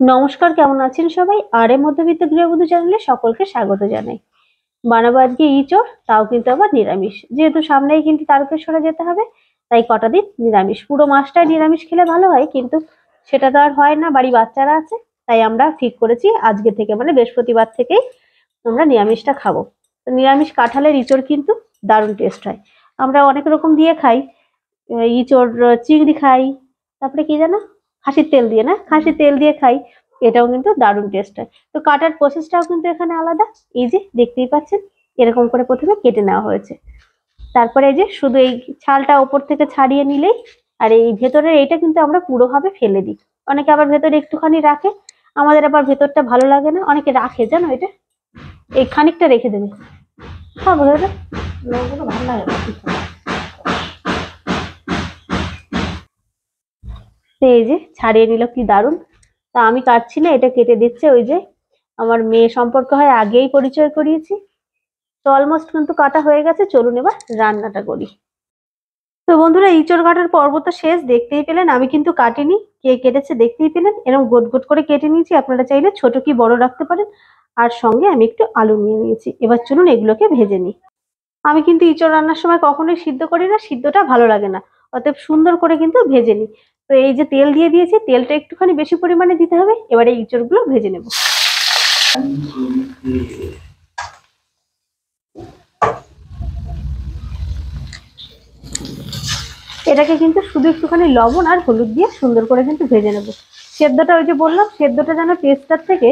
নমস্কার, কেমন আছেন সবাই? আর এর মধ্যবিত্ত গৃহবধূ চ্যানেলে সকলকে স্বাগত জানাই। বানাবো আজকে ইঁচড়, তাও কিন্তু আবার নিরামিষ। যেহেতু সামনেই কিন্তু তারকেশ্বরে যেতে হবে, তাই কটা দিন নিরামিষ। পুরো মাসটাই নিরামিষ খেলে ভালো হয়, কিন্তু সেটা তো আর হয় না, বাড়ি বাচ্চারা আছে। তাই আমরা ঠিক করেছি আজকে থেকে, মানে বৃহস্পতিবার থেকেই আমরা নিরামিষটা খাবো। তো নিরামিষ কাঁঠালের ইঁচড় কিন্তু দারুণ টেস্ট হয়। আমরা অনেক রকম দিয়ে খাই। ইঁচড় চিংড়ি খাই, তারপরে কি জানো, খাসির তেল দিয়ে, না খাসির তেল দিয়ে খাই। এটাও কিন্তু দারুণ টেস্ট হয়। তো কাটার প্রসেসটাও কিন্তু এখানে আলাদা। এই যে দেখতেই পাচ্ছেন, এরকম করে প্রথমে কেটে নেওয়া হয়েছে। তারপরে এই যে শুধু এই ছালটা ওপর থেকে ছাড়িয়ে নিলেই, আর এই ভেতরের এইটা কিন্তু আমরা পুরোভাবে ফেলে দিই। অনেকে আবার ভেতরে একটুখানি রাখে, আমাদের আবার ভেতরটা ভালো লাগে না, অনেকে রাখে জানো। এটা এই খানিকটা রেখে দেবে, খাবো দাদা, ভালো লাগে না। এই যে ছাড়িয়ে নিল, কি দারুণ। তা আমি কাটছি না, এটা কেটে দিচ্ছে ওই যে আমার মেয়ে সম্পর্ক হয়, আগেই পরিচয় করিয়েছি। তো অলমোস্ট কিন্তু কাটা হয়ে গেছে, চলুন এবার রান্নাটা করি। তো বন্ধুরা, ইঁচড় কাটার পর্ব তো শেষ, দেখতেই পেলেন আমি কিন্তু কাটিনি, কে কেটেছে দেখতেই পেলেন। এরকম গোট গোট করে কেটে নিয়েছি, আপনারা চাইলে ছোট কি বড় রাখতে পারেন। আর সঙ্গে আমি একটু আলু নিয়ে নিয়েছি। এবার চলুন এগুলোকে ভেজে নিই। আমি কিন্তু ইঁচড় রান্নার সময় কখনোই সিদ্ধ করি না, সিদ্ধটা ভালো লাগে না। অতএব সুন্দর করে কিন্তু ভেজে নিই। তো এই যে তেল দিয়ে দিয়েছি, তেলটা একটুখানি বেশি পরিমাণে দিতে হবে। এবারে ইঁচড়গুলো ভেজে নেব। এটাকে কিন্তু শুধু একটুখানি লবণ আর হলুদ দিয়ে সুন্দর করে কিন্তু ভেজে নেব। সেদ্ধটা ওই যে বললাম, সেদ্ধটা যেন টেস্টটার থেকে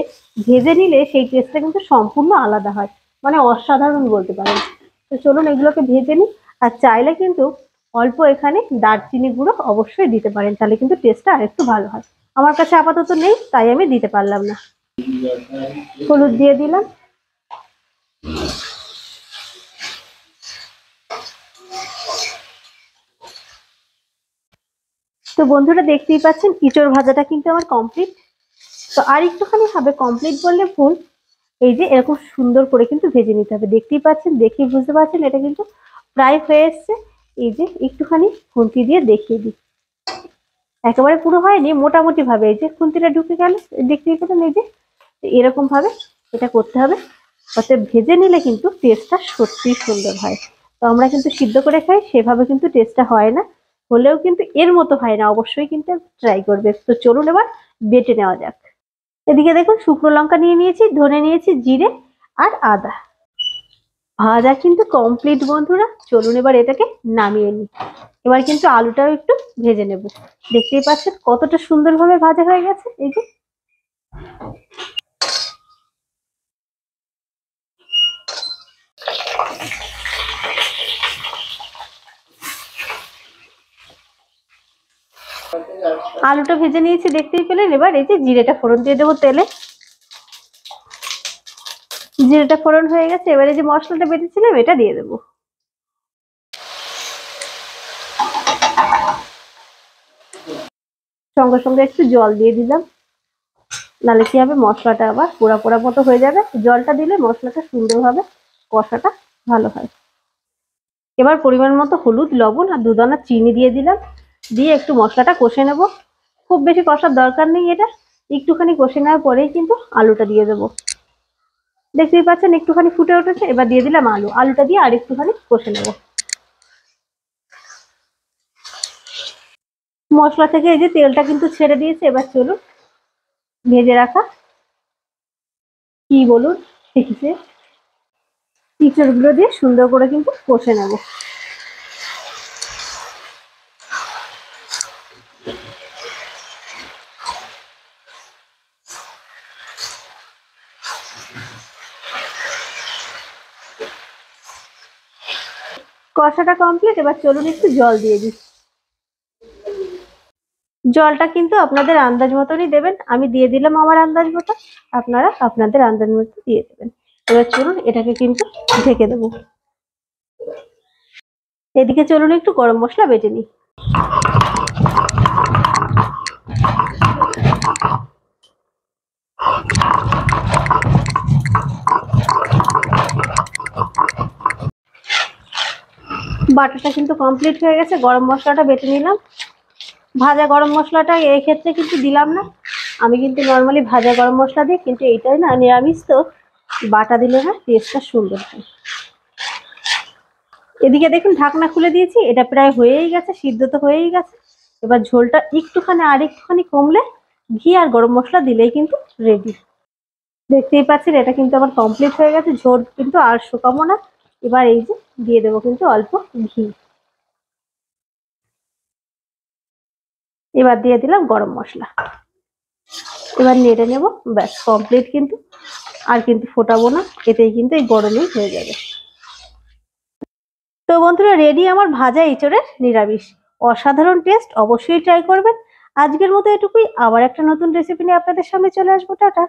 ভেজে নিলে সেই টেস্টটা কিন্তু সম্পূর্ণ আলাদা হয়, মানে অসাধারণ বলতে পারেন। তো চলুন এগুলোকে ভেজে নিই। আর চাইলে কিন্তু অল্প এখানে দারচিনি গুঁড়ো অবশ্যই দিতে পারেন, তাহলে কিন্তু টেস্টটা আরেকটু ভালো হয়। আমার কাছে আপাতত নেই, তাই আমি দিতে পারলাম না। হলুদ দিয়ে দিলাম। তো বন্ধুরা, দেখতেই পাচ্ছেন ইঁচড় ভাজাটা কিন্তু আমার কমপ্লিট। তো আর একটুখানি হবে, কমপ্লিট বললে ভুল। এই যে এরকম সুন্দর করে কিন্তু ভেজে নিতে হবে। দেখতেই পাচ্ছেন, দেখেই বুঝতে পারছেন এটা কিন্তু প্রায় হয়ে এসছে। এই যে একটুখানি খুন্তি দিয়ে দেখিয়ে দিই, একেবারে পুরো হয়নি, মোটামুটি ভাবে এই যে খুন্তিটা ঢুকে গেল, দেখতেই পেলেন। এই যে এরকম ভাবে এটা করতে হবে। অতএব ভেজে নিলে কিন্তু টেস্টটা সত্যি সুন্দর হয়। তো আমরা কিন্তু সিদ্ধ করে খাই, সেভাবে কিন্তু টেস্টটা হয় না, হলেও কিন্তু এর মতো হয় না। অবশ্যই কিন্তু ট্রাই করবে। তো চলুন এবার বেটে নেওয়া যাক। এদিকে দেখুন, শুকনো লঙ্কা নিয়ে নিয়েছি, ধনে নিয়েছি, জিরে আর আদা। ভাজা কিন্তু কমপ্লিট বন্ধুরা, চলুন এবার এটাকে নামিয়ে নিই। এবার কিন্তু আলুটাও একটু ভেজে নেব। দেখতেই পাচ্ছেন কতটা সুন্দরভাবে ভাজা হয়ে গেছে। এই যে আলুটা ভেজে নিয়েছি, দেখতেই পেলেন। এবার এই যে জিরেটা ফোড়ন দিয়ে দেবো তেলে। জিরেটা ফোড়ন হয়ে গেছে, এবারে যে মশলাটা বেটেছিলাম এটা দিয়ে দেবো। সঙ্গে সঙ্গে একটু জল দিয়ে দিলাম, নাহলে কি হবে, মশলাটা আবার পোড়া পোড়া মতো হয়ে যাবে। জলটা দিলে মশলাটা সুন্দরভাবে কষাটা ভালো হয়। এবার পরিমাণ মতো হলুদ, লবণ আর দুদানা চিনি দিয়ে দিলাম, দিয়ে একটু মশলাটা কষে নেব। খুব বেশি কষার দরকার নেই, এটা একটুখানি কষে নেওয়ার পরেই কিন্তু আলুটা দিয়ে দেবো। দেখতেই পাচ্ছেন একটুখানি ফুটে উঠেছে, এবার দিয়ে দিলাম আলু। আলুটা দিয়ে আর একটুখানি কষে নেব। মশলা থেকে এই যে তেলটা কিন্তু ছেড়ে দিয়েছে। এবার চলুন ভেজে রাখা, কি বলুন, দেখেছে ইঁচড়গুলো দিয়ে সুন্দর করে কিন্তু কষে নেব। কষাটা কমপ্লিট, এবার চলুন একটু জল দিয়ে দিই। জলটা কিন্তু আপনাদের আন্দাজ মতনই দেবেন, আমি দিয়ে দিলাম আমার আন্দাজ মতো, আপনারা আপনাদের আন্দাজ মতো দিয়ে দেবেন। এবার চলুন এটাকে কিন্তু ঢেকে দেবো। এদিকে চলুন একটু গরম মশলা বেটে নিই। বাটাটা কিন্তু কমপ্লিট হয়ে গেছে, গরম মশলাটা বেটে নিলাম। ভাজা গরম মশলাটা এই ক্ষেত্রে কিন্তু দিলাম না, আমি কিন্তু নর্মালি ভাজা গরম মশলা দিই, কিন্তু এইটাই না নিরামিষ তো বাটা দিলে না টেস্টটা সুন্দর হয়। এদিকে দেখুন ঢাকনা খুলে দিয়েছি, এটা প্রায় হয়েই গেছে, সিদ্ধ তো হয়েই গেছে। এবার ঝোলটা একটুখানি কমলে ঘি আর গরম মশলা দিলেই কিন্তু রেডি। দেখতেই পাচ্ছেন এটা কিন্তু আমার কমপ্লিট হয়ে গেছে, ঝোল কিন্তু আর শুকাবো না। এবার এই যে দিয়ে দেবো কিন্তু অল্প ঘি, এবার দিয়ে দিলাম গরম মশলা, এবার নেড়ে নেবো, ব্যাস কমপ্লিট কিন্তু। আর কিন্তু ফোটাবো না, এতেই কিন্তু এই গরমেই হয়ে যাবে। তো বন্ধুরা রেডি আমার ভাজা এঁচোড়ের নিরামিষ, অসাধারণ টেস্ট, অবশ্যই ট্রাই করবেন। আজকের মতো এটুকুই, আবার একটা নতুন রেসিপি নিয়ে আপনাদের সামনে চলে আসবো। টাটা।